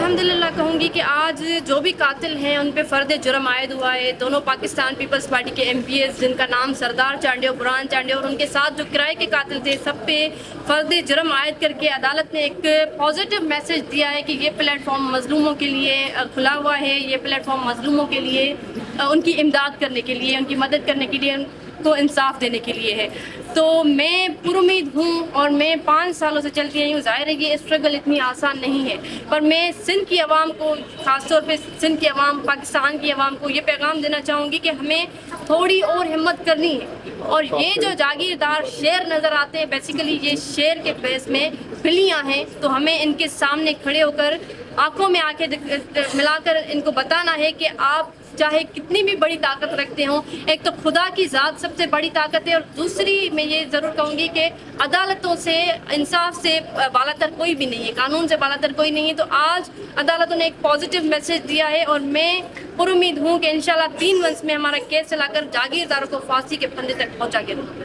الحمدللہ کہوں گی کہ آج جو بھی قاتل ہیں ان پہ فرد جرم عائد ہوا ہے. دونوں پاکستان پیپلز پارٹی کے ایم پی ایز جن کا نام سردار چانڈے اور برہان چانڈے اور ان کے ساتھ جو کرائے کے قاتل تھے سب پہ فرد جرم عائد کر کے عدالت نے ایک پازیٹیو میسج دیا ہے کہ یہ پلیٹ فارم مظلوموں کے لیے کھلا ہوا ہے. یہ پلیٹ فارم مظلوموں کے لیے ان کی امداد کرنے کے لیے, ان کی مدد کرنے کے لیے, ان کو انصاف دینے کے لیے ہے. تو میں پر امید ہوں اور میں 5 سالوں سے چلتی رہی ہوں. ظاہر ہے یہ اسٹرگل اتنی آسان نہیں ہے, پر میں سندھ کی عوام کو, خاص طور پہ سندھ کی عوام, پاکستان کی عوام کو یہ پیغام دینا چاہوں گی کہ ہمیں تھوڑی اور ہمت کرنی ہے. اور یہ جو جاگیردار شیر نظر آتے ہیں بیسیکلی یہ شیر کے بیس میں بلیاں ہیں, تو ہمیں ان کے سامنے کھڑے ہو کر آنکھوں میں آنکھیں ملا کر ان کو بتانا ہے کہ آپ چاہے کتنی بھی بڑی طاقت رکھتے ہوں, ایک تو خدا کی ذات سب سے بڑی طاقت ہے, اور دوسری میں یہ ضرور کہوں گی کہ عدالتوں سے, انصاف سے بالاتر کوئی بھی نہیں ہے, قانون سے بالاتر کوئی نہیں ہے. تو آج عدالتوں نے ایک پازیٹیو میسج دیا ہے اور میں پر امید ہوں کہ انشاءاللہ 3 منتھس میں ہمارا کیس چلا کر جاگیرداروں کو پھانسی کے پھندے تک پہنچا کے دوں.